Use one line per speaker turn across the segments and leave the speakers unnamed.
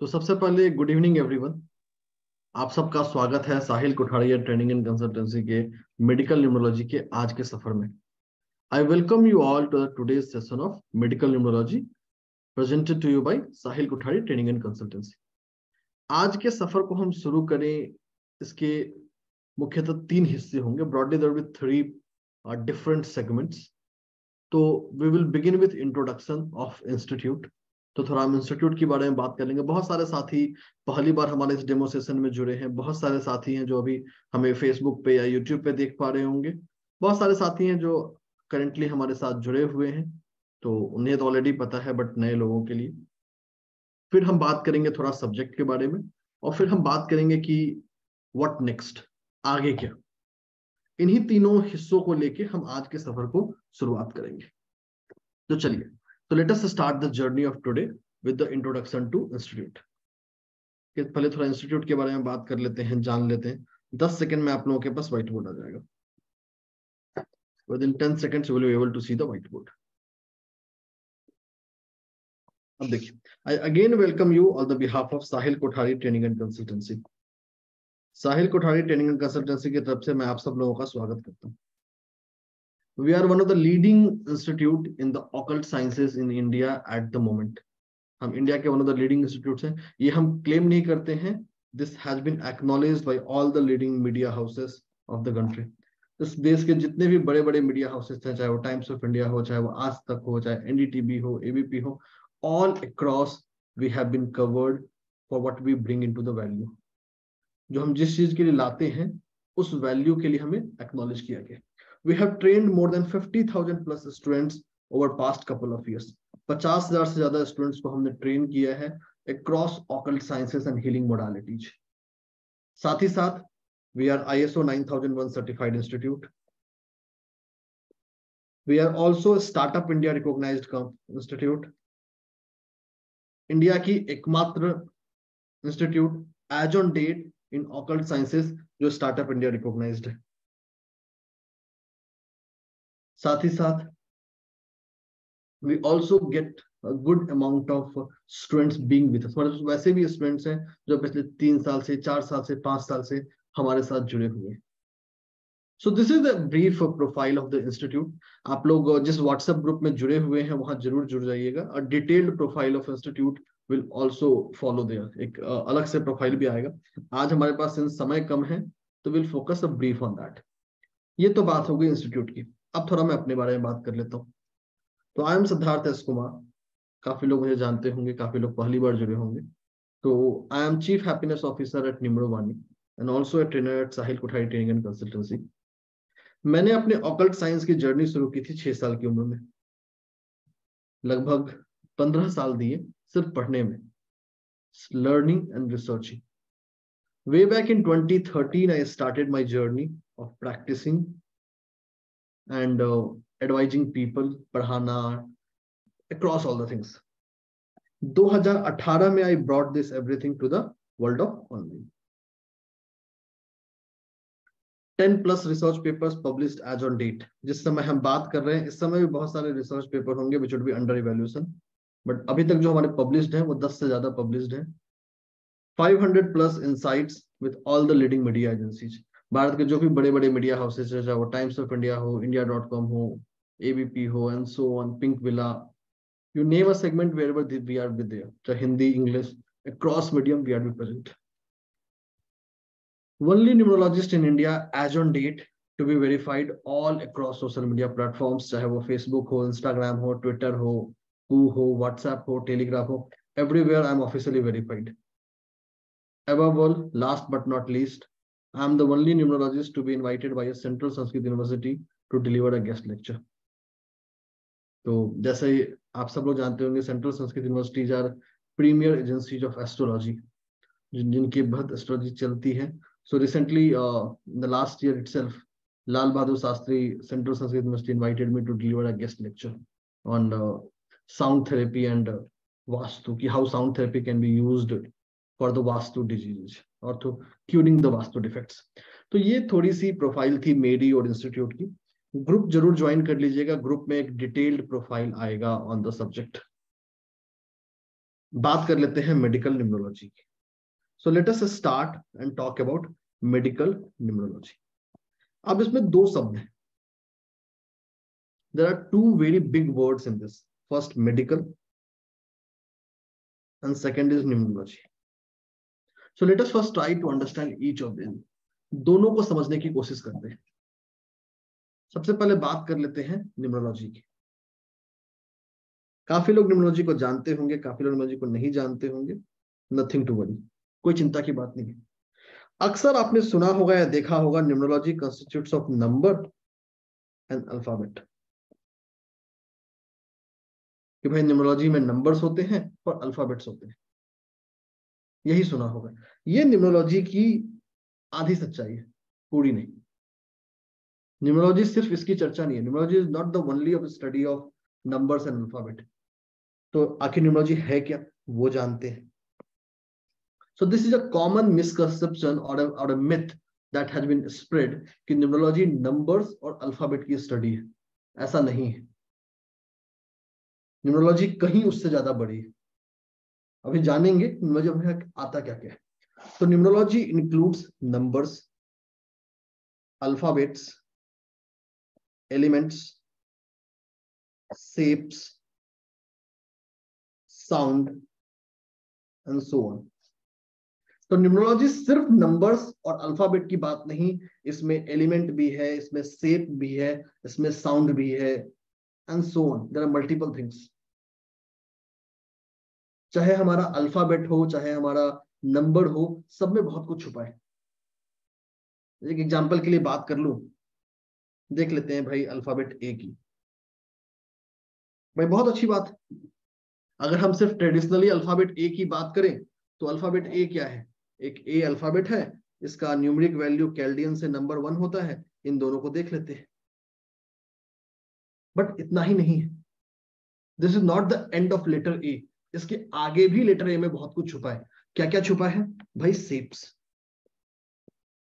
तो सबसे पहले गुड इवनिंग एवरीवन। आप सबका स्वागत है Sahil Kothariya training and consultancy के मेडिकल न्यूमरोलॉजी के आज के सफर में। I welcome you all to today's session of medical numerology presented to you by Sahil Kothari training and consultancy. आज के सफर को हम शुरू करें, इसके मुख्यतः तीन हिस्से होंगे। Broadly there will be three different segments. तो we will begin with introduction of institute. तो थोड़ा हम इंस्टीट्यूट के बारे में बात कर लेंगे। बहुत सारे साथी पहली बार हमारे इस डेमो सेशन में जुड़े हैं। बहुत सारे साथी हैं जो अभी हमें फेसबुक पे या यूट्यूब पे देख पा रहे होंगे। बहुत सारे साथी हैं जो करेंटली हमारे साथ जुड़े हुए हैं, तो उन्हें तो ऑलरेडी पता है, बट नए लोगों के लिए फिर हम बात करेंगे थोड़ा सब्जेक्ट के बारे में, और फिर हम बात करेंगे कि व्हाट नेक्स्ट, आगे क्या। इन्हीं तीनों हिस्सों को लेके हम आज के सफर को शुरुआत करेंगे। तो चलिए, तो let us start the journey of today with the introduction to institute. पहले थोड़ा इंस्टीट्यूट के बारे में बात कर लेते हैं, जान लेते हैं। 10 सेकंड में आप लोगों के पास व्हाइट बोर्ड आ जाएगा। Within 10 seconds you will be able to see the whiteboard. अब देखिए, I again welcome you on the behalf of Sahil Kothari Training and Consultancy. Sahil Kothari training and consultancy की तरफ से मैं आप सब लोगों का स्वागत करता हूँ। We are one of the leading institute in the occult sciences in India at the moment. हम इंडिया के one of the leading institutes हैं। ये हम क्लेम नहीं करते हैं, this has been acknowledged by all the leading media houses of the country. इस देश के जितने भी बड़े बड़े मीडिया हाउसेस हैं, चाहे वो टाइम्स ऑफ इंडिया हो, चाहे वो आज तक हो, चाहे एनडीटीवी हो, एबीपी हो, all across we have been covered for what we bring into the value. जो हम जिस चीज के लिए लाते हैं उस वैल्यू के लिए हमें एक्नॉलेज किया गया। We have trained more than 50,000 plus students over past couple of years. 50,000 से ज्यादा स्टूडेंट्स को हमने ट्रेन किया है across occult sciences and healing modalities. साथ ही साथ we are ISO 9001 certified institute. We are also startup India recognised institute. India की एकमात्र institute as on date in occult sciences जो स्टार्टअप इंडिया रिकॉग्नाइज्ड है। साथ ही साथ we also get a good amount of students being with us। मतलब वैसे भी स्टूडेंट्स हैं जो पिछले 3 साल से, 4 साल से, 5 साल से हमारे साथ जुड़े हुए हैं। सो this is the brief profile of the institute. आप लोग जिस व्हाट्सएप ग्रुप में जुड़े हुए हैं वहां जरूर जुड़ जाइएगा। और detailed profile of institute will also follow there. एक अलग से प्रोफाइल भी आएगा। आज हमारे पास समय कम है, तो will focus a brief on that. ये तो बात हो गई इंस्टीट्यूट की। अब थोड़ा मैं अपने बारे में बात कर लेता हूँ। तो I M Siddharth S Kumar. काफी लोग मुझे जानते होंगे, काफी लोग पहली बार जुड़े होंगे। तो I am chief happiness officer at Nimro Vani and also a trainer at Sahil Kothari training and consultancy. मैंने अपने ऑकल्ट साइंस की जर्नी शुरू की थी 6 साल की उम्र में। लगभग 15 साल दिए सिर्फ पढ़ने में, learning and researching. Way back in 2013 I started my journey of practising and advising people, पढ़ाना across all the things। 2018 में I brought this everything to the world of online. 10 plus research papers published as on date. जिस समय हम बात कर रहे हैं इस समय भी बहुत सारे रिसर्च पेपर होंगे which would be under evaluation, but अभी तक जो हमारे पब्लिश्ड हैं वो 10 से ज्यादा पब्लिश्ड हैं। 500 plus insights with all the leading media agencies. Bharat के जो भी बड़े बड़े मीडिया हाउसेज है, चाहे वो टाइम्स ऑफ इंडिया हो, इंडिया.com हो, एबीपी हो, and so on, pink villa, you name a segment, wherever we are with there, so Hindi, English, across medium we are present। Only numerologist in India as on date to be verified all across social media platforms, चाहे वो Facebook हो, Instagram हो, Twitter हो, हो, WhatsApp हो, Telegram हो, everywhere I am officially verified। Above all, last but not least, I am the only numerologist to be invited by a Central Sanskrit University to deliver a guest lecture। तो जैसे आप सब लोग जानते होंगे, central Sanskrit universities are premier agencies of astrology, जिनकी बहुत astrology चलती है। So recently the last year itself, Lal Bahadur Shastri central Sanskrit university invited me to deliver a guest lecture on sound therapy and vastu, की how sound therapy can be used for the vastu disease और to curing the vastu defects. तो ये थोड़ी सी profile थी मेरी और institute की। Group जरूर ज्वाइन कर लीजिएगा, ग्रुप में एक डिटेल्ड प्रोफाइल आएगा ऑन द सब्जेक्ट। बात कर लेते हैं मेडिकल न्यूमरोलॉजी की। So let us start and talk about medical numerology. अब इसमें दो शब्द हैं। There are two very big words in this, first medical and second is numerology. So let us first try to understand each of them. दोनों को समझने की कोशिश करते हैं। सबसे पहले बात कर लेते हैं न्यूमरोलॉजी की। काफी लोग न्यूमरोलॉजी को जानते होंगे, काफी लोग न्यूमरोलॉजी को नहीं जानते होंगे। नथिंग टू वरी, कोई चिंता की बात नहीं है। अक्सर आपने सुना होगा या देखा होगा, numerology constitutes of number and alphabet, कि भाई न्यूमरोलॉजी में नंबर्स होते हैं और अल्फाबेट्स होते हैं। यही सुना होगा। ये न्यूमरोलॉजी की आधी सच्चाई है, पूरी नहीं। न्यूमरोलॉजी सिर्फ इसकी चर्चा नहीं है। Numerology is not the only of study of numbers and alphabet. तो आखिर न्यूमरोलॉजी है क्या, वो जानते हैं। So this is a common misconception or a myth that has been spread कि न्यूमरोलॉजी नंबर्स और अल्फाबेट की स्टडी है। ऐसा नहीं है। न्यूमरोलॉजी कहीं उससे ज्यादा बड़ी है। अभी जानेंगे न्यूमरोलॉजी में आता क्या क्या है। तो numerology includes numbers, alphabets, elements, shapes, sound and so on. तो न्यूमरोलॉजी सिर्फ नंबर्स और अल्फाबेट की बात नहीं, इसमें एलिमेंट भी है, इसमें शेप भी है, इसमें साउंड भी है and so on. There are multiple things. चाहे हमारा अल्फाबेट हो, चाहे हमारा नंबर हो, सब में बहुत कुछ छुपा है। एक एग्जांपल के लिए बात कर लूं, देख लेते हैं भाई अल्फाबेट ए की। भाई बहुत अच्छी बात है। अगर हम सिर्फ ट्रेडिशनली अल्फाबेट ए की बात करें तो अल्फाबेट ए क्या है? एक ए अल्फाबेट है, इसका न्यूमेरिक वैल्यू कैल्डियन से नंबर 1 होता है। इन दोनों को देख लेते हैं। बट इतना ही नहीं है। This is not the end of letter A. इसके आगे भी लेटर ए में बहुत कुछ छुपा है। क्या क्या छुपा है भाई? Shapes.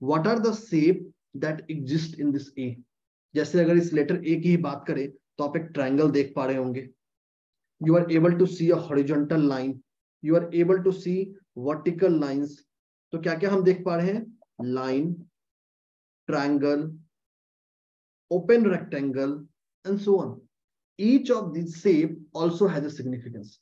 What are the shape that exist in this a? जैसे अगर इस लेटर ए की ही बात करें तो आप एक ट्रायंगल देख पा रहे होंगे। You are able to see a horizontal line, you are able to see vertical lines। तो क्या क्या हम देख पा रहे हैं? Line, triangle, open rectangle and so on. Each of this shape also has a significance.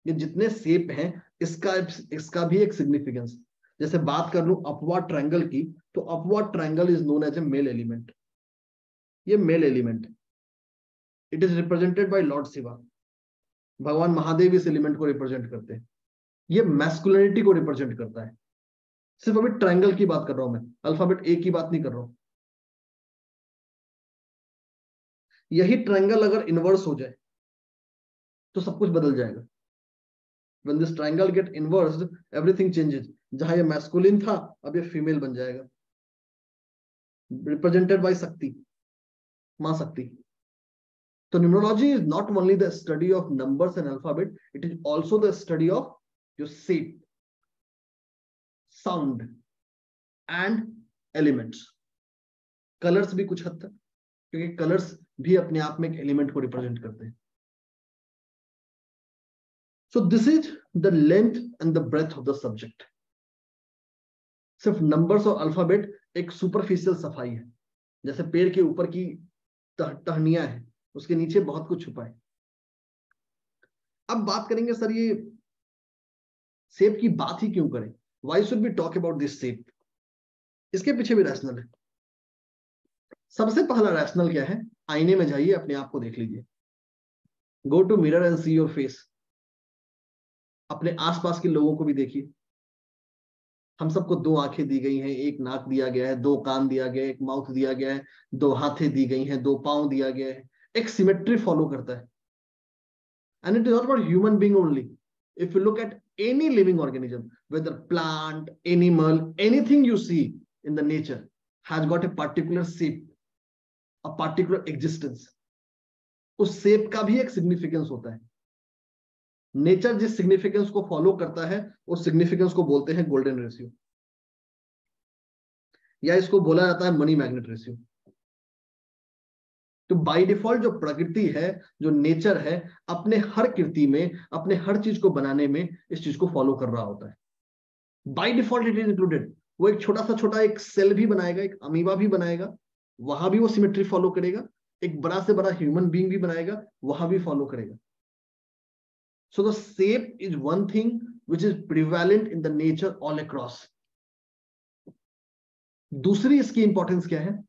ये जितने शेप हैं इसका भी एक सिग्निफिकेंस। जैसे बात कर लूं अपवर्ड ट्रायंगल की, तो upward triangle is known as a male element. ये male element, it is represented by lord Shiva. भगवान महादेव इस एलिमेंट को रिप्रेजेंट करते हैं। ये मैस्कुलिनिटी को रिप्रेजेंट करता है। सिर्फ अभी ट्रायंगल की बात कर रहा हूं मैं, अल्फाबेट ए की बात नहीं कर रहा हूं। यही ट्रायंगल अगर इनवर्स हो जाए तो सब कुछ बदल जाएगा। When this triangle get inversed, everything changes। जहां ये मैस्कुलिन था, अब ये फीमेल बन जाएगा। रिप्रेजेंटेड बाय शक्ति, मां शक्ति। So numerology is not only the study of numbers and alphabet, it is also the study of your shape, sound and elements। Colours भी कुछ हद तक, क्योंकि कलर्स भी अपने आप में एक एलिमेंट को रिप्रेजेंट करते हैं। So this is the length and the breadth of the subject। सिर्फ नंबर्स और अल्फाबेट एक सुपरफिशियल सफाई है। जैसे पेड़ के ऊपर की टहनियां है, उसके नीचे बहुत कुछ छुपा है। अब बात करेंगे सर ये शेप की बात ही क्यों करें? Why should we talk about this shape? इसके पीछे भी रैशनल है। सबसे पहला रैशनल क्या है? आईने में जाइए, अपने आप को देख लीजिए। Go to mirror and see your face. अपने आसपास के लोगों को भी देखिए। हम सबको 2 आंखें दी गई हैं, एक नाक दिया गया है, 2 कान दिया गया है, एक माउथ दिया गया है, 2 हाथें दी गई हैं, 2 पांव दिया गया है। एक सिमेट्री फॉलो करता है। And it is not about human being only. If you look at any living organism, whether plant, animal, anything you see in the nature has got a particular shape, a particular existence। उस shape का भी एक significance होता है। Nature जिस significance को follow करता है उस सिग्निफिकेंस को बोलते हैं गोल्डन रेशियो, या इसको बोला जाता है मनी मैग्नेट रेशियो। तो बाय डिफॉल्ट जो प्रकृति है, जो नेचर है, अपने हर कृति में, अपने हर चीज को बनाने में इस चीज को फॉलो कर रहा होता है। By default it is included. वो एक छोटा एक सेल भी बनाएगा, एक अमीबा भी बनाएगा, वहां भी वो सिमेट्री फॉलो करेगा। एक बड़ा से बड़ा ह्यूमन बीइंग भी बनाएगा, वहां भी फॉलो करेगा। So the shape is one thing which is prevalent in the nature all across. दूसरी इसकी इंपॉर्टेंस क्या है?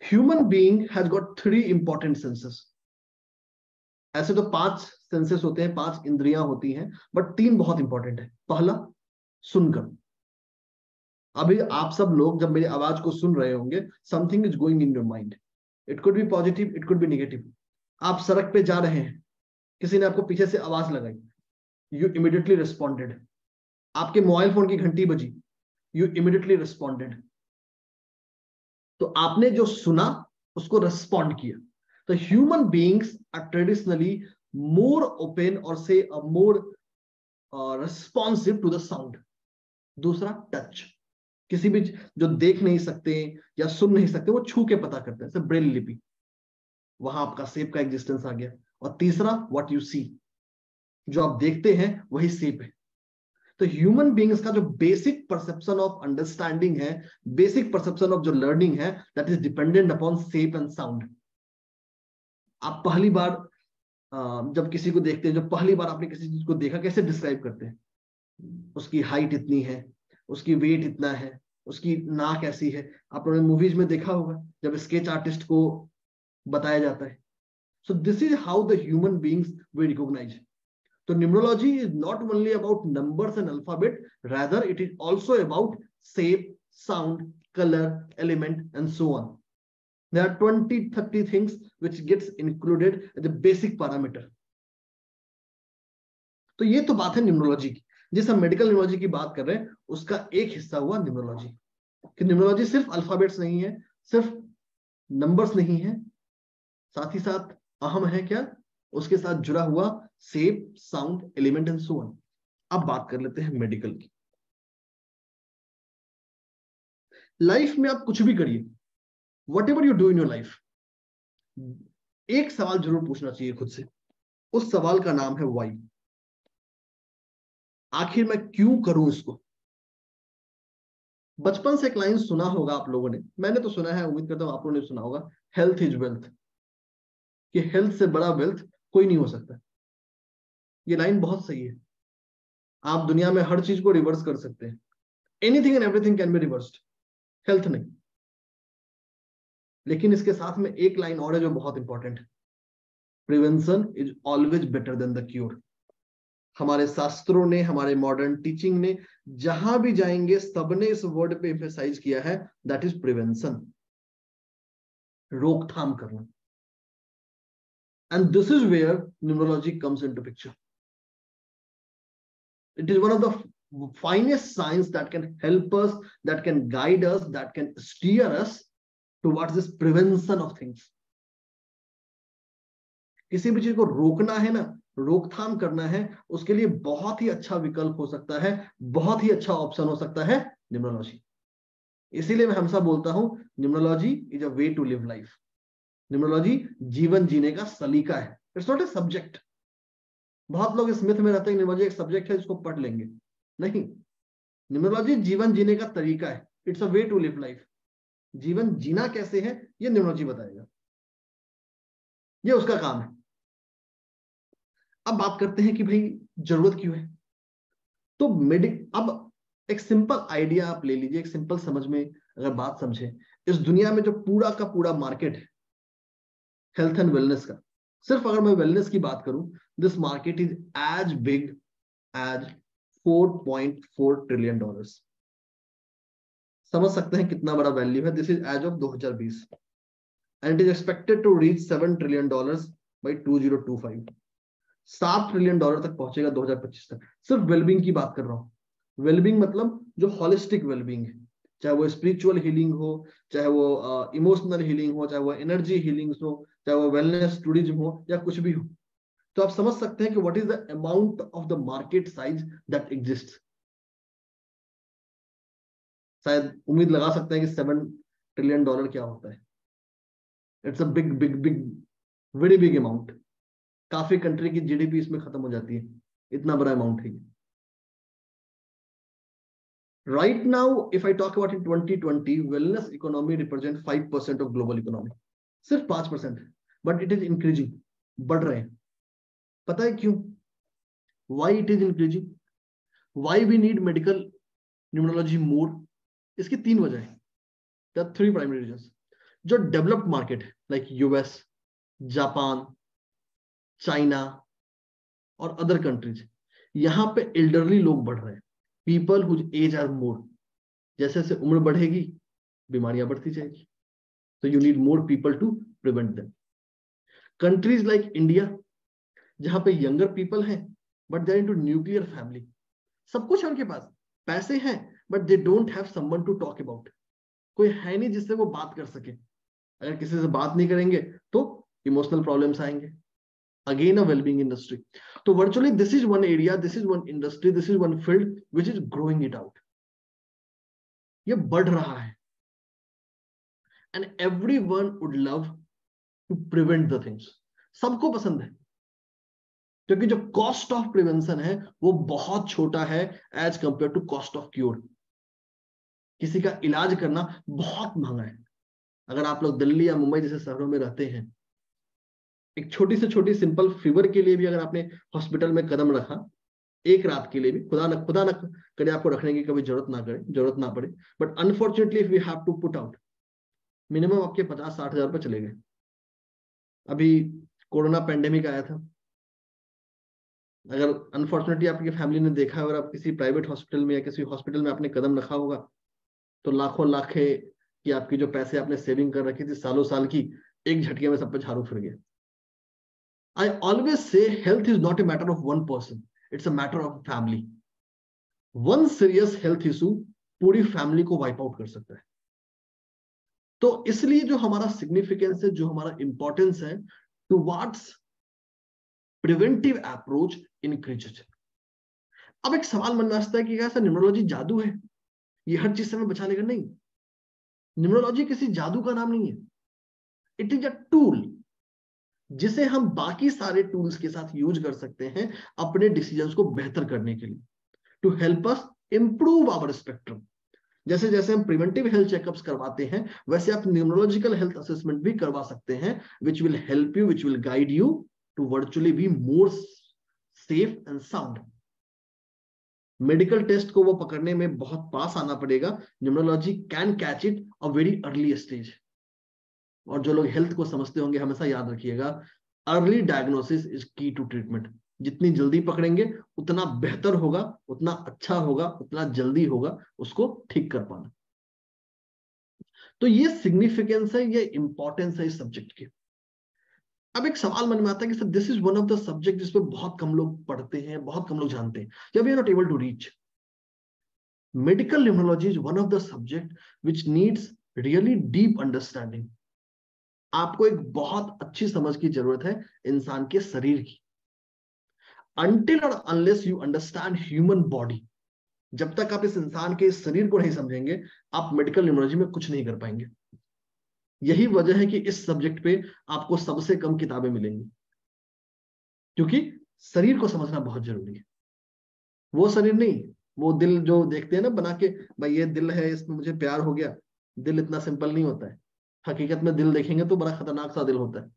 Human being has got 3 important senses. ऐसे तो 5 सेंसेस होते हैं, 5 इंद्रियां होती हैं, बट 3 बहुत इंपॉर्टेंट है। पहला, सुनकर। अभी आप सब लोग जब मेरी आवाज को सुन रहे होंगे, something is going in your mind. It could be positive, it could be negative. आप सड़क पे जा रहे हैं, किसी ने आपको पीछे से आवाज लगाई, यू इमीडिएटली रिस्पॉन्डेड। आपके मोबाइल फोन की घंटी बजी, यू इमीडिएटली रिस्पॉन्डेड। तो आपने जो सुना उसको रिस्पॉन्ड किया। तो human beings are traditionally more open or say more responsive to the sound. दूसरा, टच। किसी भी जो देख नहीं सकते या सुन नहीं सकते, वो छू के पता करते हैं, ब्रेल लिपि। वहां आपका सेप का एग्जिस्टेंस आ गया। और तीसरा, व्हाट यू सी। जो आप देखते हैं वही सेप है। तो ह्यूमन बीइंग्स का जो बेसिक परसेप्शन ऑफ अंडरस्टैंडिंग है, बेसिक परसेप्शन ऑफ जो लर्निंग है, that is dependent upon shape and sound. आप पहली बार जब किसी को देखते हैं, जब पहली बार आपने किसी चीज को देखा, कैसे डिस्क्राइब करते हैं? उसकी हाइट इतनी है, उसकी वेट इतना है, उसकी नाक ऐसी है। आप लोगों ने मूवीज में देखा होगा जब स्केच आर्टिस्ट को बताया जाता है। So this is how the human beings we recognise. So numerology is not only about numbers and alphabet, rather it is also about shape, sound, color, element, and so on. There are 20-30 things which gets included as a basic parameter. तो ये तो बात है numerology की। जिस हम medical numerology की बात कर रहे हैं, उसका एक हिस्सा हुआ न्यूमरोलॉजी। कि न्यूमरोलॉजी सिर्फ अल्फाबेट्स नहीं है, सिर्फ नंबर्स नहीं है, साथ ही साथ अहम है क्या, उसके साथ जुड़ा हुआ shape, sound, element and so on. अब बात कर लेते हैं मेडिकल की। लाइफ में आप कुछ भी करिए, what ever you do in your life, एक सवाल जरूर पूछना चाहिए खुद से। उस सवाल का नाम है वाई। आखिर मैं क्यों करूं इसको? बचपन से एक लाइन सुना होगा आप लोगों ने, मैंने तो सुना है, उम्मीद करता हूं आप लोगों ने सुना होगा, हेल्थ इज वेल्थ। कि हेल्थ से बड़ा वेल्थ कोई नहीं हो सकता। ये लाइन बहुत सही है। आप दुनिया में हर चीज को रिवर्स कर सकते हैं। Anything and everything can be reversed, health नहीं। लेकिन इसके साथ में एक लाइन और है जो बहुत इंपॉर्टेंट है, prevention is always better than the cure. हमारे शास्त्रों ने, हमारे मॉडर्न टीचिंग ने, जहां भी जाएंगे सबने इस वर्ड पे एम्फेसाइज किया है, दैट इज प्रिवेंशन, रोकथाम करना। And this is where numerology comes into picture. It is one of the finest science that can help us, that can guide us, that can steer us towards this prevention of things. किसी भी चीज को रोकना है ना, रोकथाम करना है, उसके लिए बहुत ही अच्छा विकल्प हो सकता है, बहुत ही अच्छा ऑप्शन हो सकता है न्यूमरोलॉजी। इसीलिए मैं हमेशा बोलता हूं, numerology is a way to live life. Numerology जीवन जीने का सलीका है, इट्स नॉट ए सब्जेक्ट। बहुत लोग इस मिथ में रहते हैं न्यूमरोलॉजी एक सब्जेक्ट है जिसको पढ़ लेंगे। नहीं, न्यूमरोलॉजी जीवन जीने का तरीका है, it's a way to live life. जीवन जीना कैसे है ये न्यूमरोलॉजी बताएगा, ये उसका काम है। अब बात करते हैं कि भाई जरूरत क्यों है। तो अब एक सिंपल आइडिया आप ले लीजिए, एक सिंपल समझ में अगर बात समझे, इस दुनिया में जो पूरा का पूरा मार्केट है हेल्थ एंड वेलनेस का, सिर्फ अगर मैं वेलनेस की बात करूं, this market is as big as $4.4 trillion. समझ सकते हैं कितना बड़ा वैल्यू है। This is as of 2020 and it is expected to reach $7 trillion by 2025। $7 trillion तक पहुंचेगा 2025 तक। सिर्फ वेलबींग की बात कर रहा हूं। वेलबींग मतलब जो होलिस्टिक वेलबींग है, चाहे वो स्पिरिचुअल हीलिंग हो, चाहे वो इमोशनल हीलिंग हो, चाहे वो एनर्जी हीलिंग हो, चाहे वो वेलनेस टूरिज्म हो, या कुछ भी हो। तो आप समझ सकते हैं कि what is the amount of the market size that exist. शायद उम्मीद लगा सकते हैं कि $7 ट्रिलियन क्या होता है। It's a big big big very big amount. काफी कंट्री की जीडीपी इसमें खत्म हो जाती है, इतना बड़ा अमाउंट है। Right now, if I talk about in 2020, wellness economy represents 5% of global economy. सिर्फ 5%, but it is increasing, बढ़ रहे हैं। पता है क्यों? Why it is increasing? Why we need medical numerology more? इसकी 3 वजह है। There are 3 primary reasons. जो डेवलप्ड मार्केट है लाइक यूएस, जापान, चाइना और अदर कंट्रीज, यहाँ पे एल्डरली लोग बढ़ रहे हैं, people whose age are more. जैसे जैसे उम्र बढ़ेगी बीमारियां बढ़ती जाएगी, तो you need more people to prevent them. Countries like India, जहां पे यंगर पीपल हैं but they are into nuclear family, सब कुछ है उनके पास, पैसे हैं but they don't have someone to talk about. कोई है नहीं जिससे वो बात कर सके। अगर किसी से बात नहीं करेंगे तो इमोशनल प्रॉब्लम्स आएंगे। Again a wellbeing industry. तो virtually this is one area, this is one industry, this is one field which is growing it out. ये बढ़ रहा है and everyone would love to prevent the things. सबको पसंद है क्योंकि जो कॉस्ट ऑफ प्रिवेंशन है वो बहुत छोटा है as compare to cost of cure. किसी का इलाज करना बहुत महंगा है। अगर आप लोग दिल्ली या मुंबई जैसे शहरों में रहते हैं, एक छोटी से छोटी सिंपल फीवर के लिए भी अगर आपने हॉस्पिटल में कदम रखा, एक रात के लिए भी, खुदा न करे आपको रखने की कभी जरूरत ना पड़े, but unfortunately if we have to put out, minimum आपके 50-60 हजार रुपए चले गए। अभी कोरोना पेंडेमिक आया था, अगर अनफॉर्चुनेटली आपकी फैमिली ने देखा, अगर आप किसी प्राइवेट हॉस्पिटल में या किसी हॉस्पिटल में आपने कदम रखा होगा, तो लाखों लाखे की आपकी जो पैसे आपने सेविंग कर रखी थी सालों साल की, एक झटके में सब पे झाड़ू फिर गया। I always say health is not a matter of one person, it's a matter of family. One serious health issue पूरी फैमिली को वाइप आउट कर सकता है। तो इसलिए जो हमारा सिग्निफिकेंस है, जो हमारा इंपॉर्टेंस है टुवर्ड्स प्रिवेंटिव अप्रोच इंक्रीजेस। अब एक सवाल मन में आता है कि क्या ऐसा न्यूमरोलॉजी जादू है, ये हर चीज से हमें बचा लेगा? नहीं, न्यूमरोलॉजी किसी जादू का नाम नहीं है। इट इज अ टूल जिसे हम बाकी सारे टूल्स के साथ यूज कर सकते हैं अपने डिसीजंस को बेहतर करने के लिए, to help us improve our spectrum. जैसे जैसे हम प्रिवेंटिव हेल्थ चेकअप्स करवाते हैं, वैसे आप न्यूमरोलॉजिकल हेल्थ असेसमेंट भी करवा सकते हैं, which will help you, which will guide you to virtually be more safe and sound. Medical test को वो पकड़ने में बहुत पास आना पड़ेगा। Numerology can catch it a very early stage. और जो लोग हेल्थ को समझते होंगे, हमेशा याद रखिएगा, अर्ली डायग्नोसिस इज की टू ट्रीटमेंट। जितनी जल्दी पकड़ेंगे उतना बेहतर होगा, उतना अच्छा होगा, उतना जल्दी होगा उसको ठीक कर पाना। तो ये सिग्निफिकेंस है, ये इंपॉर्टेंस है इस सब्जेक्ट की। अब एक सवाल मन में आता है कि sir this is one of the subject जिस पे बहुत कम लोग पढ़ते हैं, बहुत कम लोग जानते हैं, या we are not able to reach. Medical numerology is one of the subject which needs really deep understanding. आपको एक बहुत अच्छी समझ की जरूरत है इंसान के शरीर की। Until or unless you understand human body, जब तक आप इस इंसान के शरीर को नहीं समझेंगे, आप मेडिकल न्यूमरोलॉजी में कुछ नहीं कर पाएंगे। यही वजह है कि इस सब्जेक्ट पे आपको सबसे कम किताबें मिलेंगी, क्योंकि शरीर को समझना बहुत जरूरी है। वो शरीर नहीं, वो दिल जो देखते हैं ना बना के, भाई ये दिल है, इसमें मुझे प्यार हो गया। दिल इतना सिंपल नहीं होता है। हकीकत में दिल देखेंगे तो बड़ा खतरनाक सा दिल होता है।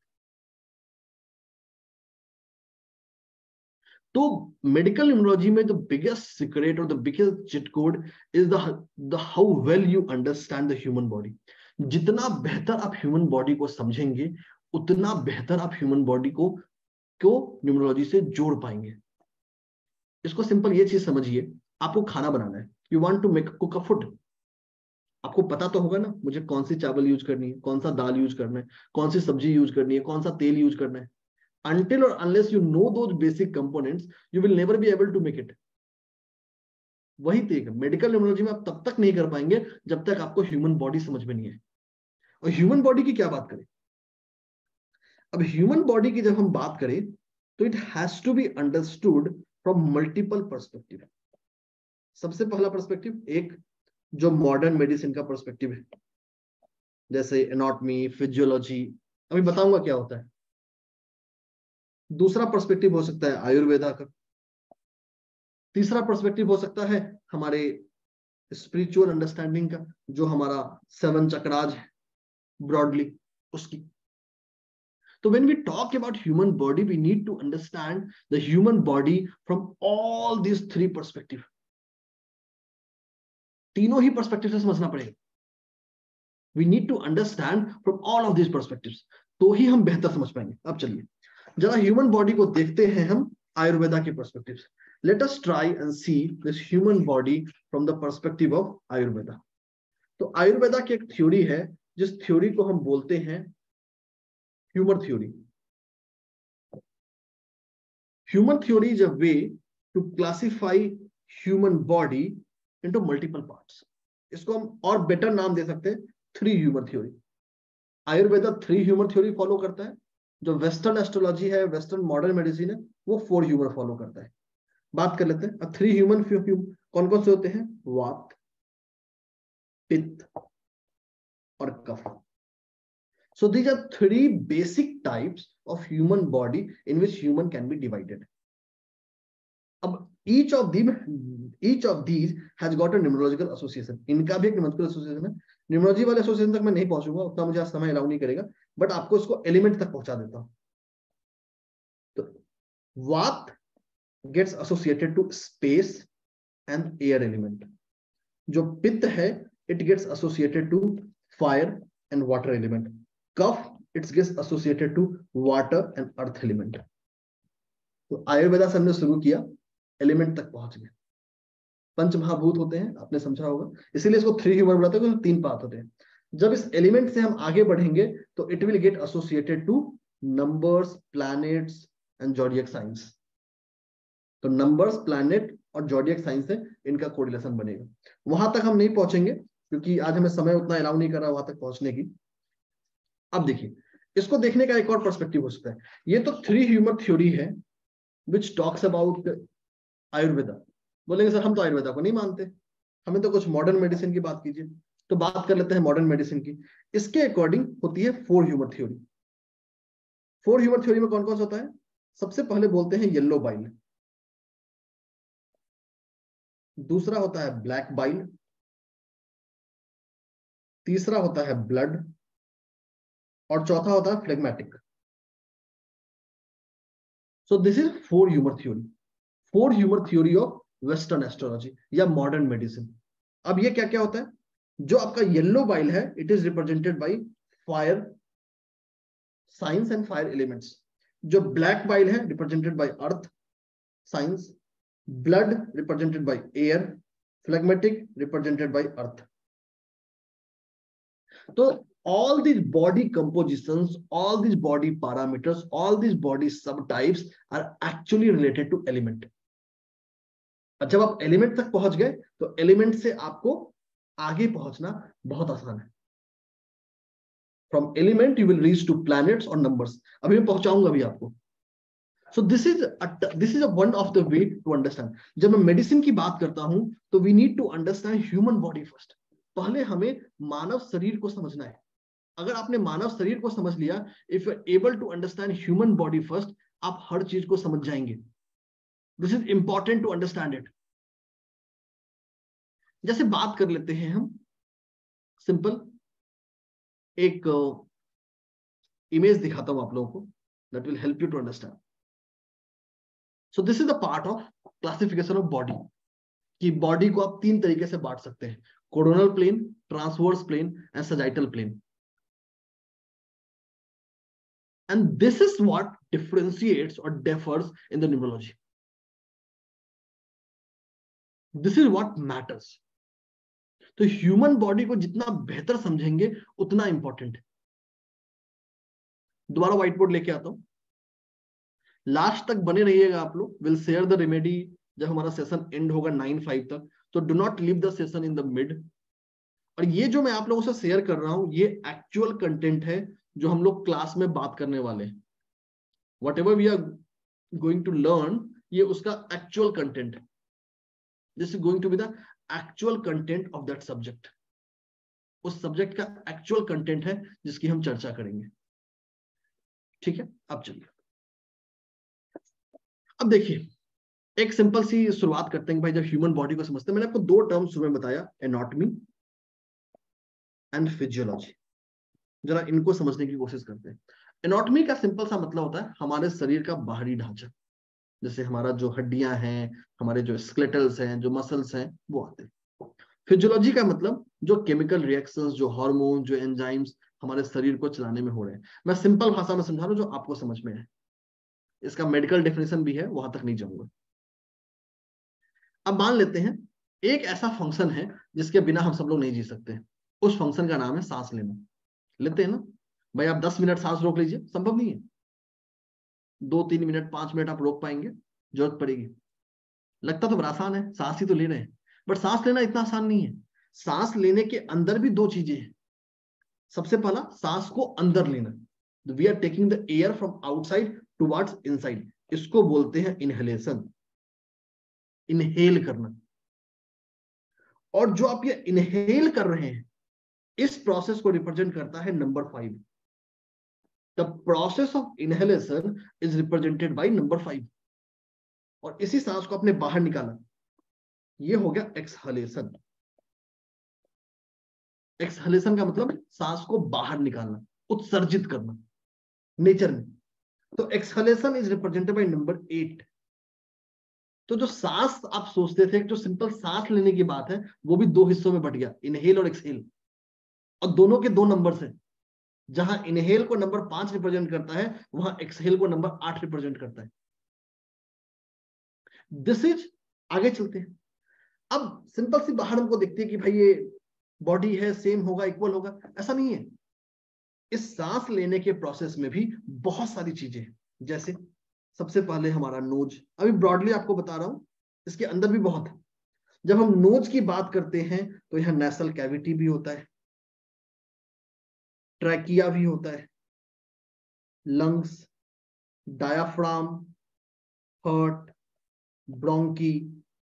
तो मेडिकल न्यूमरोलॉजी में द बिगेस्ट सीक्रेट और the biggest cheat code is the how well you understand the human body. जितना बेहतर आप ह्यूमन बॉडी को समझेंगे, उतना बेहतर आप ह्यूमन बॉडी को न्यूमरोलॉजी से जोड़ पाएंगे। इसको सिंपल ये चीज समझिए, आपको खाना बनाना है, you want to make cook a food. आपको पता तो होगा ना मुझे कौन सी चावल यूज करनी है, कौन सा दाल यूज करना है, कौन सी सब्जी यूज करनी है, कौन सा तेल यूज करना है। Until or unless you know those basic components, you will never be able to make it. वही तक मेडिकल न्यूमरोलॉजी में आप तब तक नहीं कर पाएंगे जब तक आपको ह्यूमन बॉडी समझ में नहीं है। और ह्यूमन बॉडी की क्या बात करें? अब ह्यूमन बॉडी की जब हम बात करें तो it has to be understood from multiple perspective. सबसे पहला पर्सपेक्टिव, एक जो मॉडर्न मेडिसिन का पर्सपेक्टिव है, जैसे एनाटॉमी, फिजियोलॉजी, अभी बताऊंगा क्या होता है। दूसरा पर्सपेक्टिव हो सकता है आयुर्वेदा का, तीसरा पर्सपेक्टिव हो सकता है हमारे स्पिरिचुअल अंडरस्टैंडिंग का, जो हमारा 7 चक्राज है ब्रॉडली उसकी। तो when we talk about human body, we need to understand the human body from all these 3 perspective. तीनों ही पर्सपेक्टिव से समझना पड़ेगा। We need to understand from all of these perspectives, तो ही हम बेहतर समझ पाएंगे। अब चलिए जरा ह्यूमन बॉडी को देखते हैं हम आयुर्वेदा के पर्सपेक्टिव से। Let us try and see this human body from the perspective of Ayurveda. तो आयुर्वेदा की एक थ्योरी है, जिस थ्योरी को हम बोलते हैं humour theory. Human theory is a way to classify human body into multiple parts. इसको हम और बेटर नाम दे सकते हैं 3 humour theory. Ayurveda 3 humour theory follow करता है, जो वेस्टर्न एस्ट्रोलॉजी है, वेस्टर्न मॉडर्न मेडिसिन है, वो 4 ह्यूमर फॉलो करता है। बात कर लेते हैं। अब 3 ह्यूमन कौन कौन से होते हैं? वात, पित्त और कफ। So these are 3 basic types of human body in which human can be divided. अब each of these has got a numerological association. इनका भी एक numerological association है। न्यूमरोलॉजी वाले एसोसिएशन तक मैं नहीं पहुंचूंगा, उतना मुझे समय अलाउ नहीं करेगा, बट आपको इसको एलिमेंट तक पहुंचा देता हूं। तो vata gets associated to space and air element. जो पित्त है it gets associated to fire and water element. Kapha it gets associated to water and earth element. तो आयुर्वेदा से हमने शुरू किया, एलिमेंट तक पहुंच गए। पंच महाभूत होते हैं, आपने समझा होगा, इसीलिए इसको 3 ह्यूमर बनाते हैं, 3 पार्ट होते हैं। जब इस एलिमेंट से हम आगे बढ़ेंगे तो it will get associated two numbers, planets and zodiac science. तो नंबर्स, प्लैनेट और जॉडियक साइंस से इनका कोरिलेशन बनेगा। वहां तक हम नहीं पहुंचेंगे क्योंकि आज हमें समय उतना अलाउ नहीं कर रहा वहां तक पहुंचने की। अब देखिए, इसको देखने का एक और पर्सपेक्टिव हो सकता है। ये तो 3 ह्यूमर थ्योरी है विच टॉक्स अबाउट आयुर्वेदा। बोलेंगे सर हम तो आयुर्वेदा को नहीं मानते, हमें तो कुछ मॉडर्न मेडिसिन की बात कीजिए। तो बात कर लेते हैं मॉडर्न मेडिसिन की। इसके अकॉर्डिंग होती है 4 ह्यूमर थ्योरी। 4 ह्यूमर थ्योरी में कौन कौन सा होता है? सबसे पहले बोलते हैं येलो बाइल, दूसरा होता है ब्लैक बाइल, तीसरा होता है ब्लड, और चौथा होता है phlegmatic. So this is 4 humour theory. 4 humour theory of western astrology या मॉडर्न मेडिसिन। अब ये क्या क्या होता है? जो आपका येलो बाइल है it is represented by fire science and fire elements. जो ब्लैक बाइल है represented by earth science, blood represented by air, phlegmatic represented by earth. तो all these body compositions, all these body parameters, all these body subtypes are actually related to element. जब आप element तक पहुंच गए तो element से आपको आगे पहुंचना बहुत आसान है। From element you will reach to planets और नंबर्स। अभी मैं पहुंचाऊंगा भी आपको। So this is one of the way to understand. जब मैं मेडिसिन की बात करता हूं तो we need to understand human body first. पहले हमें मानव शरीर को समझना है। अगर आपने मानव शरीर को समझ लिया, if you are able to understand human body first, आप हर चीज को समझ जाएंगे। This is important to understand it. जैसे बात कर लेते हैं हम सिंपल, एक इमेज दिखाता हूं आप लोगों को, that will help you to understand. So this is the part of classification of body, कि बॉडी को आप 3 तरीके से बांट सकते हैं: coronal plane, transverse plane and sagittal plane. And this is what differentiates or differs in the numerology. This is what matters. तो human body को जितना बेहतर समझेंगे उतना इंपॉर्टेंट है। दोबारा व्हाइट बोर्ड लेके आता हूं, लास्ट तक बने रहिएगा आप लोग। विल शेयर द रेमेडी जब हमारा सेशन एंड होगा 9:05 तक। तो do not leave the session in the mid. और ये जो मैं आप लोगों से शेयर कर रहा हूं ये एक्चुअल कंटेंट है जो हम लोग क्लास में बात करने वाले हैं। Whatever we are going to learn, ये उसका actual content है। This is going to be the actual content of that subject. उस subject का actual content है जिसकी हम चर्चा करेंगे। ठीक है, अब चलिए, अब देखिए एक सिंपल सी शुरुआत करते हैं भाई। जब ह्यूमन बॉडी को समझते हैं, मैंने आपको दो टर्म शुरू में बताया, एनाटॉमी एंड फिजियोलॉजी। जरा इनको समझने की कोशिश करते हैं। एनाटॉमी का सिंपल सा मतलब होता है हमारे शरीर का बाहरी ढांचा, जैसे हमारा जो हड्डियां हैं, हमारे जो स्केलेटल्स हैं, जो मसल्स हैं, वो आते हैं। फिजियोलॉजी का मतलब जो केमिकल रिएक्शंस, जो हार्मोन, जो एंजाइम्स हमारे शरीर को चलाने में हो रहे हैं। मैं सिंपल भाषा में समझा रहा हूं जो आपको समझ में है। इसका मेडिकल डेफिनेशन भी है, वहां तक नहीं जाऊंगा। अब मान लेते हैं एक ऐसा फंक्शन है जिसके बिना हम सब लोग नहीं जी सकते। उस फंक्शन का नाम है सांस लेना। लेते हैं ना भाई? आप 10 मिनट सांस रोक लीजिए, संभव नहीं है। 2-3 मिनट, 5 मिनट आप रोक पाएंगे? जरूरत पड़ेगी। लगता तो बड़ा आसान है, सांस ही तो ले रहे हैं, बट सांस लेना इतना आसान नहीं है। सांस लेने के अंदर भी दो चीजें हैं। सबसे पहला, सांस को अंदर लेना। We are taking the air from outside towards inside, इसको बोलते हैं इनहेलेशन, इनहेल करना। और जो आप ये इनहेल कर रहे हैं, इस प्रोसेस को रिप्रेजेंट करता है number 5। The process of inhalation is represented by number 5। और इसी सांस को आपने बाहर निकाला, ये हो गया एक्सहलेशन। एक्सहलेशन का मतलब सांस को बाहर निकालना, उत्सर्जित करना नेचर में। तो एक्सहलेशन इज रिप्रेजेंटेड बाय नंबर 8। तो जो सांस आप सोचते थे, जो सिंपल सांस लेने की बात है, वो भी दो हिस्सों में बट गया, इनहेल और एक्सहेल। और दोनों के दो नंबर है। जहां इनहेल को नंबर 5 रिप्रेजेंट करता है, वहां एक्सहेल को नंबर 8 रिप्रेजेंट करता है। दिस इज, आगे चलते हैं। अब सिंपल सी बाहर हमको देखते हैं कि भाई ये बॉडी है, सेम होगा, इक्वल होगा, ऐसा नहीं है। इस सांस लेने के प्रोसेस में भी बहुत सारी चीजें हैं। जैसे सबसे पहले हमारा नोज, अभी ब्रॉडली आपको बता रहा हूं, इसके अंदर भी बहुत है। जब हम नोज की बात करते हैं तो यहां नेसल कैविटी भी होता है, ट्रैकिया भी होता है, lungs, diaphragm, heart, bronchi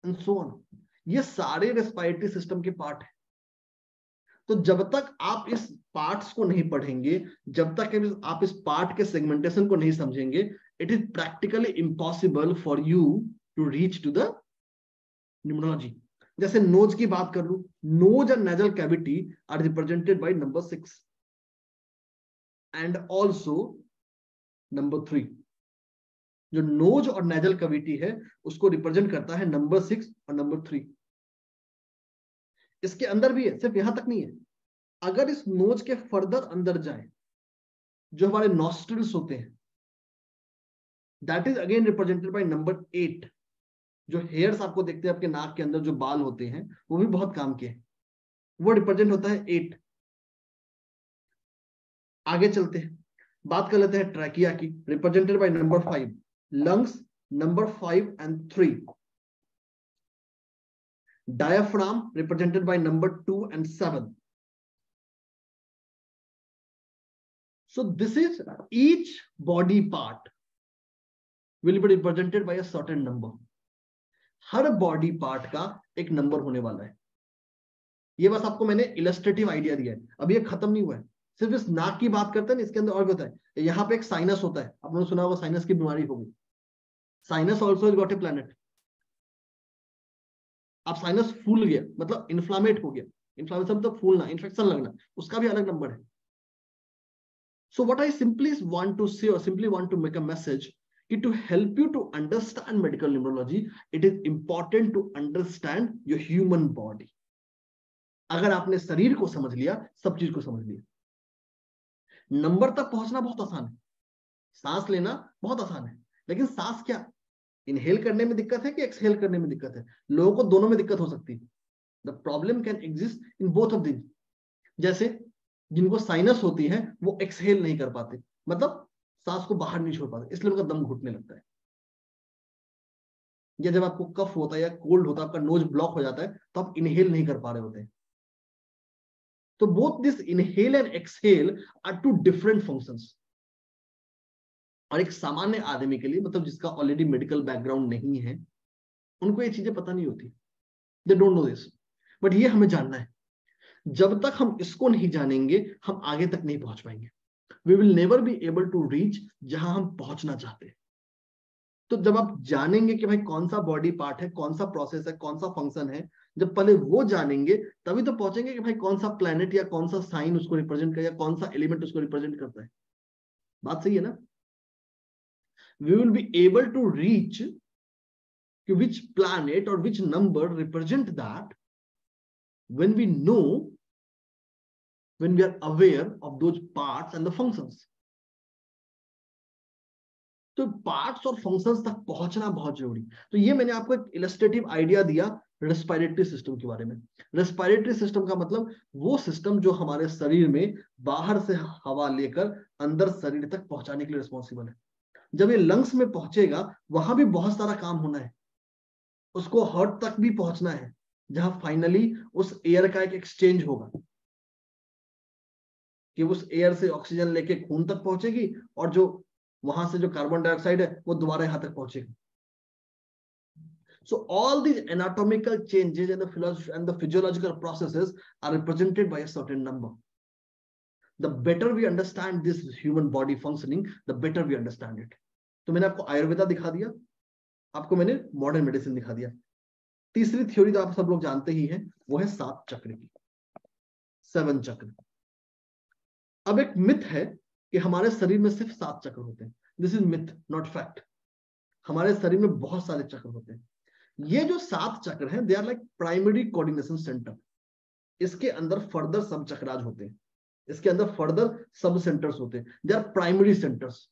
and so on. ये सारे रेस्पिरेटरी सिस्टम के पार्ट हैं। तो जब तक आप इस पार्ट्स को नहीं पढ़ेंगे, जब तक आप इस पार्ट के सेगमेंटेशन को नहीं समझेंगे, it is practically impossible for you to reach to the numerology. जैसे नोज की बात कर लू, nose and nasal cavity are represented by number 6 and also number 3। जो नोज और नेजल कैविटी है, उसको रिप्रेजेंट करता है नंबर 6 और नंबर 3। इसके अंदर भी है, सिर्फ यहां तक नहीं है। अगर इस नोज के फर्दर अंदर जाए, जो हमारे नॉस्ट्रिल्स होते हैं, that is again represented by number 8। जो हेयर्स आपको देखते हैं आपके नाक के अंदर, जो बाल होते हैं, वो भी बहुत काम के हैं, वो रिप्रेजेंट होता है 8। आगे चलते हैं, बात कर लेते हैं ट्रैकिया की, represented by number 5। Lungs number 5 and 3। Diaphragm represented by number 2 and 7. So this is each body part will be represented by a certain number. Her body part का एक नंबर होने वाला है। ये बस आपको मैंने इलस्ट्रेटिव आइडिया दिया है, अब ये खत्म नहीं हुआ है। सिर्फ इस नाक की बात करते हैं, इसके अंदर और भी होता है। यहाँ पे एक साइनस होता है, आपने सुना होगा साइनस की बीमारी होगी। Sinus also is got a planet. आप साइनस फूल गया मतलब इन्फ्लामेट हो गया, इन्फ्लामेशन मतलब फूलना, इन्फेक्शन लगना, उसका भी अलग नंबर है। So what I simply want to say, or simply want to make a message, कि to help you to understand medical numerology, it is important to understand your human body. अगर आपने शरीर को समझ लिया, सब चीज को समझ लिया। नंबर तक पहुंचना बहुत आसान है, सांस लेना बहुत आसान है, लेकिन सांस क्या, इनहेल करने में दिक्कत है कि एक्सहेल करने में दिक्कत है? लोगों को दोनों में दिक्कत हो सकती है। The problem can exist in both of this. जैसे जिनको साइनस होती है, वो एक्सहेल नहीं कर पाते, मतलब सांस को बाहर नहीं छोड़ पाते, इसलिए उनका दम घुटने लगता है। या जब आपको कफ होता है या कोल्ड होता है, आपका नोज ब्लॉक हो जाता है, तो आप इनहेल नहीं कर पा रहे होते हैं। तो both this inhale and exhale are two different functions. और एक सामान्य आदमी के लिए, मतलब जिसका ऑलरेडी मेडिकल बैकग्राउंड नहीं है, उनको ये चीजें पता नहीं होती, they don't know this. But ये हमें जानना है। जब तक हम इसको नहीं जानेंगे, हम आगे तक नहीं पहुंच पाएंगे। We will never be able to reach जहां हम पहुंचना चाहते हैं। तो जब आप जानेंगे कि भाई कौन सा बॉडी पार्ट है, कौन सा प्रोसेस है, कौन सा फंक्शन है, जब पहले वो जानेंगे तभी तो पहुंचेंगे कि भाई कौन सा प्लैनेट या कौन सा साइन उसको रिप्रेजेंट कर, या कौन सा एलिमेंट उसको रिप्रेजेंट करता है। बात सही है ना? We will be able to reach which planet or which number represent that when we know, when we are aware of those parts and the functions. तो पार्ट्स और फंक्शंस तक पहुंचना बहुत जरूरी। तो ये मैंने आपको एक इलस्ट्रेटिव आइडिया दिया रेस्पिरेटरी सिस्टम के बारे में। रेस्पिरेटरी सिस्टम का मतलब वो सिस्टम जो हमारे शरीर में बाहर से हवा लेकर अंदर शरीर तक पहुंचाने के लिए रिस्पॉन्सिबल है। जब ये लंग्स में पहुंचेगा वहां भी बहुत सारा काम होना है, उसको हार्ट तक भी पहुंचना है, जहां फाइनली उस एयर का एक एक्सचेंज होगा कि उस एयर से ऑक्सीजन लेके खून तक पहुंचेगी और जो वहां से जो कार्बन डाइऑक्साइड है वो दोबारा यहां तक पहुंचेगा। So all these anatomical changes and the physiological processes are represented by a certain number. The better we understand this human body functioning, the better we understand it. तो मैंने आपको आयुर्वेदा दिखा दिया, आपको मैंने मॉडर्न मेडिसिन दिखा दिया। तीसरी थ्योरी तो आप सब लोग जानते ही हैं, वो है 7 चक्र की, 7 चक्र। अब एक मिथ है कि हमारे शरीर में सिर्फ 7 चक्र होते हैं। This is myth, not fact. हमारे शरीर में बहुत सारे चक्र होते हैं। ये जो 7 चक्र हैं, they are like primary coordination centre. इसके अंदर फर्दर सब चक्राज होते हैं, इसके अंदर फर्दर सब सेंटर्स होते हैं, दे आर प्राइमरी सेंटर्स।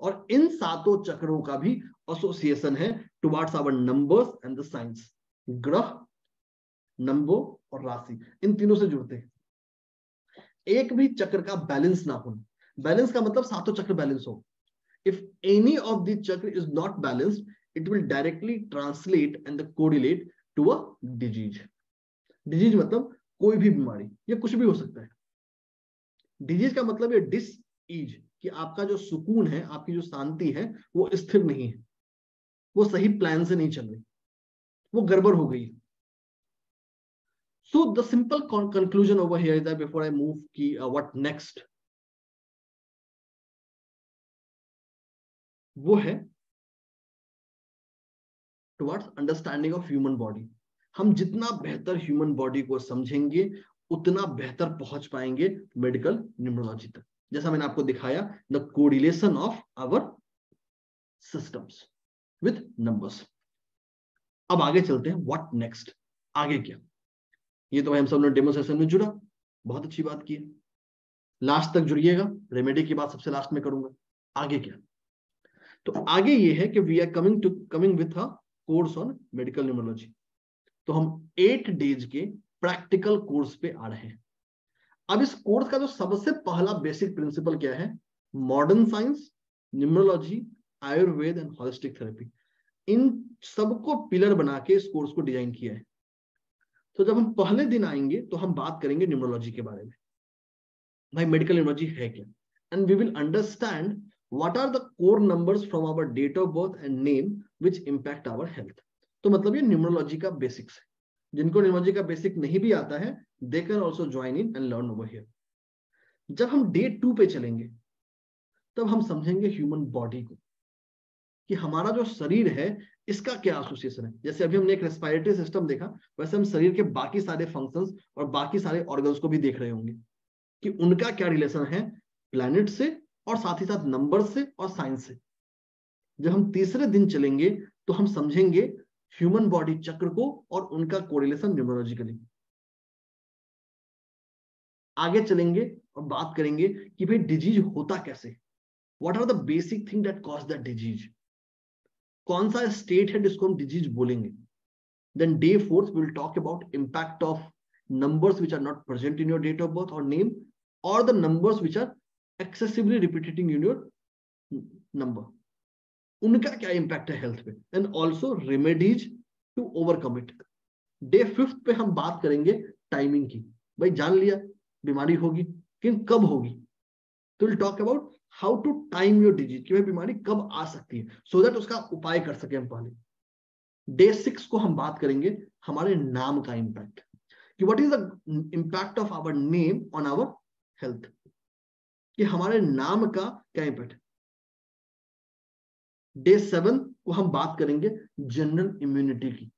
और इन 7 चक्रों का भी एसोसिएशन है towards our numbers and the science. ग्रह, नंबर और राशि, इन तीनों से जुड़ते हैं। एक भी चक्र का बैलेंस ना होना, बैलेंस का मतलब 7 चक्र बैलेंस हो। If any of the chakra is not balanced, it will directly translate and correlate to a disease. Disease मतलब कोई भी बीमारी, ये कुछ भी हो सकता है। डिजीज का मतलब ये डिसईज, कि आपका जो सुकून है, आपकी जो शांति है, वो स्थिर नहीं है, वो सही प्लान से नहीं चल रही, वो गड़बड़ हो गई। So the simple conclusion over here is that before I move what next, वो है towards understanding of human body। हम जितना बेहतर ह्यूमन बॉडी को समझेंगे उतना बेहतर पहुंच पाएंगे मेडिकल न्यूमरोलॉजी तक। जैसा मैंने आपको दिखाया, the correlation of our systems with numbers. अब आगे चलते हैं, व्हाट नेक्स्ट, आगे क्या। ये तो भाई हम सब ने डेमो सेशन में जुड़ा, बहुत अच्छी बात की है। लास्ट तक जुड़िएगा, रेमेडी की बात सबसे लास्ट में करूंगा। आगे क्या? तो आगे ये है कि we are coming with a course on medical numerology. तो हम 8 डेज के प्रैक्टिकल कोर्स पे आ रहे हैं। अब इस कोर्स का जो सबसे पहला बेसिक प्रिंसिपल क्या है? Modern science, numerology, Ayurveda and holistic therapy, इन सबको पिलर बना के इस कोर्स को डिजाइन किया है। तो जब हम पहले दिन आएंगे तो हम बात करेंगे न्यूमरोलॉजी के बारे में, भाई मेडिकल न्यूमरोलॉजी है क्या, and we will understand what are the core numbers from our date of birth and name which impact our health. तो मतलब ये न्यूमरोलॉजी का बेसिक्स है। जिनको न्यूमरोलॉजी का बेसिक नहीं भी आता है, they can also join in and learn over here. जब हम डे 2 पे चलेंगे तब हम समझेंगे ह्यूमन बॉडी को, कि हमारा जो शरीर है इसका क्या एसोसिएशन है। जैसे अभी हमने एक रेस्पिरेटरी सिस्टम देखा, वैसे हम शरीर के बाकी सारे फंक्शंस और बाकी सारे ऑर्गन्स को भी देख रहे होंगे कि उनका क्या रिलेशन है प्लैनेट से और साथ ही साथ नंबर से और साइंस से। जब हम तीसरे दिन चलेंगे तो हम समझेंगे ह्यूमन बॉडी चक्र को और उनका कोरिलेशन न्यूमरोलॉजिकली। आगे चलेंगे और बात करेंगे कि भाई डिजीज होता कैसे, what are the basic thing that cause that disease, कौन सा स्टेट है जिसको हम डिजीज बोलेंगे। Then day 4th we will talk about impact of numbers which are not present in your date of birth or name, or the numbers which are excessively repeating in your number, उनका क्या impact है health पे, and also remedies to overcome it. Day 5th पे हम बात करेंगे timing की। भाई जान लिया बीमारी होगी, लेकिन कब होगी, तो will talk about how to time your disease, कि भाई बीमारी कब आ सकती है, सो दैट उसका उपाय कर सके हम पहले। डे 6 को हम बात करेंगे हमारे नाम का इम्पैक्ट, कि what is the impact of our name on our health. कि हमारे नाम का क्या इम्पैक्ट है। डे 7 को हम बात करेंगे जनरल इम्यूनिटी की,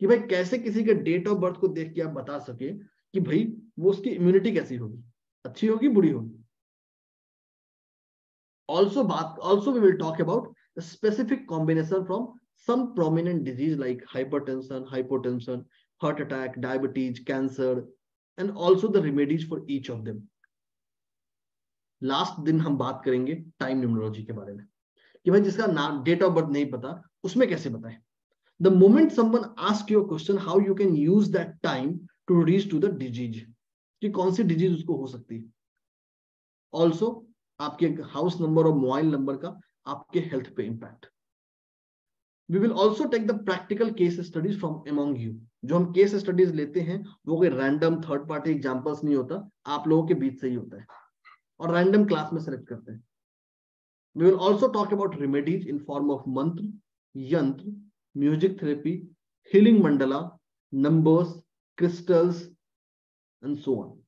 कि भाई कैसे किसी के डेट ऑफ बर्थ को देख के आप बता सके कि भाई वो उसकी इम्यूनिटी कैसी होगी, अच्छी होगी बुरी होगी। Also we will talk about a specific combination from some prominent disease like hypertension, heart attack, diabetes, cancer, and also the remedies for each of them. Last दिन हम बात करेंगे टाइम न्यूमरोलॉजी के बारे में, कि भाई जिसका नाम डेट ऑफ बर्थ नहीं पता उसमें कैसे बताएं। The moment someone asks you a question, how you can use that time to reach to the disease, कि कौन सी डिजीज उसको हो सकती है। ऑल्सो आपके हाउस नंबर और मोबाइल नंबर का आपके हेल्थ पे impact. We will also take the practical case studies from among you. जो हम केस स्टडीज लेते हैं वो कोई रैंडम थर्ड पार्टी एग्जांपल्स नहीं होता, आप लोगों के बीच से ही होता है और रैंडम क्लास में सेलेक्ट करते हैं। We will also talk about remedies in form of mantra, yantra, music therapy, healing mandala, numbers, crystals and so on.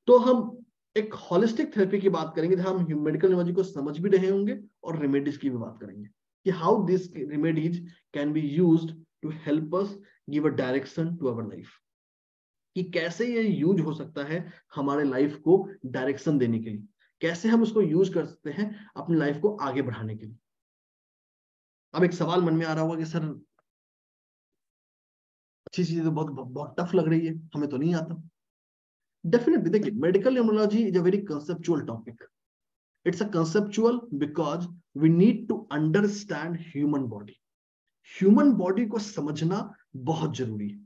तो हम एक होलिस्टिक थेरेपी की बात करेंगे जहां हम मेडिकल न्यूमरोलॉजी को समझ भी रहे होंगे और रेमेडीज की भी बात करेंगे कि how this remedies can be used to help us give a direction to our life, कि कैसे ये यूज हो सकता है हमारे लाइफ को डायरेक्शन देने के लिए, कैसे हम उसको यूज कर सकते हैं अपनी लाइफ को आगे बढ़ाने के लिए। अब एक सवाल मन में आ रहा होगा कि सर अच्छी चीजें तो बहुत बहुत टफ लग रही है, हमें तो नहीं आता। डेफिनेटली देखिए, medical numerology is a very conceptual topic. It's a conceptual because we need to understand human body. Human body को समझना बहुत जरूरी है।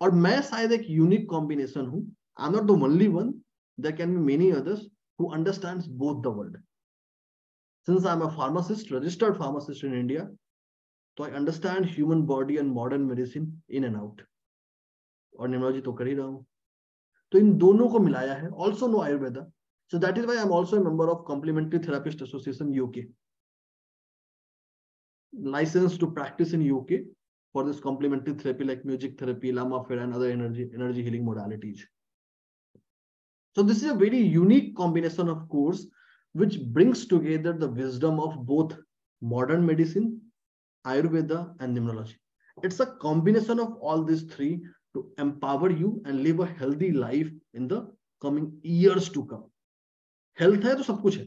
और मैं शायद एक यूनिक कॉम्बिनेशन हूं। I am not the only one, there can be many others who understands both the world. Since I am a pharmacist, registered pharmacist in India, तो I understand human body and modern medicine in and out. और numerology तो कर ही रहा हूं, तो इन दोनों को मिलाया है। Also know Ayurveda, so that is why I'm also a member of Complementary Therapist Association UK, licensed to practice in UK for this complementary therapy like music therapy, Lama Fair, and other energy healing modalities. So this is a very unique combination of course which brings together the wisdom of both modern medicine, Ayurveda, and numerology. It's a combination of all these three to empower you and live a healthy life in the coming years to come. Health है तो सब कुछ है,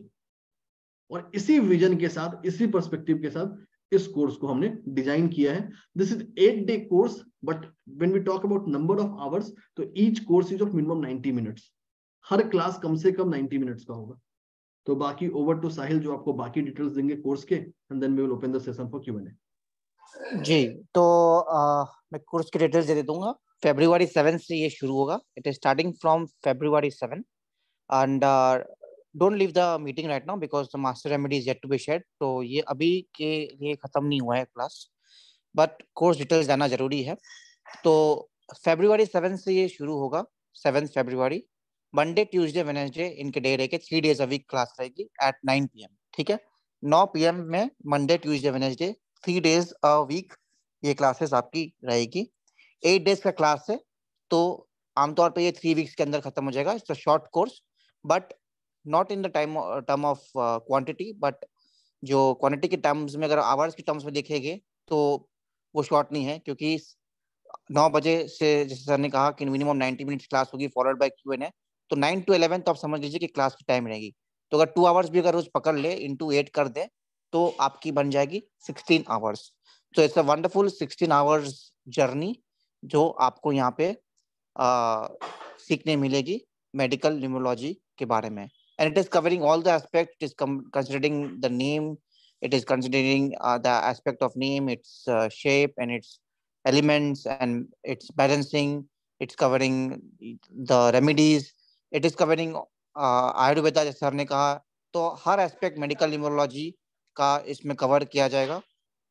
और इसी vision के साथ, इसी पर्सपेक्टिव के साथ इस कोर्स को हमने डिजाइन किया है। This is 8-day course, but when we talk about number of hours, तो each course is of minimum 90 minutes. हर क्लास कम से कम 90 मिनट्स का होगा। तो बाकी ओवर टू साहिल जो आपको बाकी डिटेल्स देंगे कोर्स के, and then we will open the session for Q&A।
जी, तो मैं कोर्स की डिटेल्स दे दूंगा। February 7 से ये शुरू होगा। It is starting from February 7 and don't leave the meeting right now because the master remedy is yet to be shared. तो ये अभी के लिए खत्म नहीं हुआ है क्लास, बट कोर्स डिटेल्स जाना जरूरी है। तो February 7 से ये शुरू होगा। 7 February, मंडे ट्यूसडे वेडनेसडे इनके डे रहेंगे। 3 days अ वीक क्लास रहेगी एट 9 PM। ठीक है, 9 PM में Monday Tuesday Wednesday 3 days a week ये क्लासेस आपकी रहेगी। 8 days का क्लास है, तो आमतौर पे ये 3 weeks के अंदर खत्म हो जाएगा। It's a short course, but not in the term of quantity, but जो क्वांटिटी के टर्म्स में, अगर आवर्स के टर्म्स में देखेंगे तो वो शॉर्ट नहीं है, क्योंकि 9 बजे से, जैसे सर ने कहा कि मिनिमम 90 मिनट्स क्लास होगी फॉलोड बाय Q&A। तो 9 to 11 तो आप समझ लीजिए कि क्लास की टाइम रहेगी। तो अगर 2 आवर्स भी अगर रोज पकड़ ले, इंटू 8 कर दे, तो आपकी बन जाएगी 16 आवर्स। तो it's a wonderful 16 hours journey जो आपको यहाँ पे सीखने मिलेगी मेडिकल न्यूमरोलॉजी के बारे में। And it is covering all the aspect, it is considering the name, it is considering the aspect of name, its shape and its elements and its balancing. It's covering the remedies, it is covering ayurveda जैसे sir ने कहा। तो हर aspect medical numerology का इसमें cover किया जाएगा।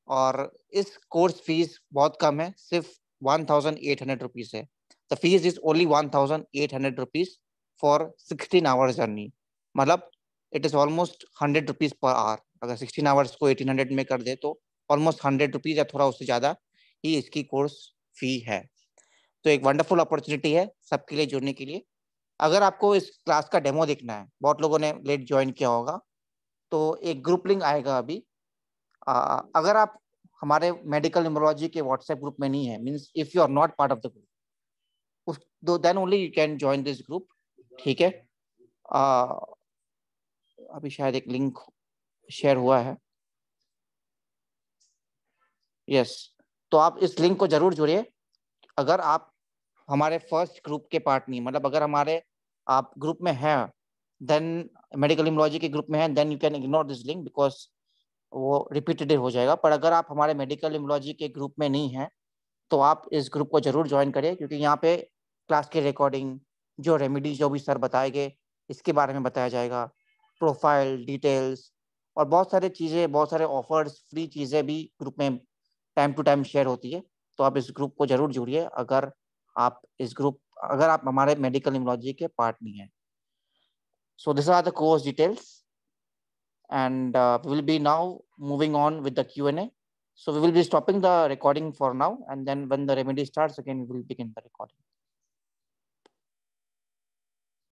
और इस कोर्स फीस बहुत कम है, सिर्फ 1800 रुपीज है। The fees is only 1800 rupees for 16 hours journey. मतलब it is almost 100 rupees per hour. अगर 16 आवर्स को 1800 में कर दे तो ऑलमोस्ट 100 रुपीज या थोड़ा उससे ज्यादा ही इसकी कोर्स फी है। तो एक वंडरफुल अपॉर्चुनिटी है सबके लिए जुड़ने के लिए। अगर आपको इस क्लास का डेमो देखना है, बहुत लोगों ने लेट ज्वाइन किया होगा, तो एक ग्रुप लिंक आएगा अभी। अगर आप हमारे मेडिकल न्यूमरोलॉजी के व्हाट्सएप ग्रुप में नहीं है, means if you are not part of the group, then only you can join this group. ठीक है, अभी शायद एक लिंक शेयर हुआ है। यस, तो आप इस लिंक को जरूर जुड़िए। अगर आप हमारे फर्स्ट ग्रुप के पार्ट नहीं, मतलब अगर हमारे आप ग्रुप में हैं, देन मेडिकल न्यूमरोलॉजी के ग्रुप में हैं, then you can ignore this link because वो रिपीटेटिव हो जाएगा। पर अगर आप हमारे मेडिकल न्यूमरोलॉजी के ग्रुप में नहीं हैं, तो आप इस ग्रुप को जरूर ज्वाइन करिए, क्योंकि यहाँ पे क्लास की रिकॉर्डिंग, जो रेमेडीज जो भी सर बताएंगे इसके बारे में बताया जाएगा, प्रोफाइल डिटेल्स और बहुत सारी चीज़ें, बहुत सारे ऑफर्स, फ्री चीज़ें भी ग्रुप में टाइम टू टाइम शेयर होती है। तो आप इस ग्रुप को जरूर जुड़िए अगर आप हमारे मेडिकल न्यूमरोलॉजी के पार्ट नहीं है। So these are the course details, and we will be now moving on with the Q&A. So we will be stopping the recording for now, and then when the remedy starts again, we will begin the recording.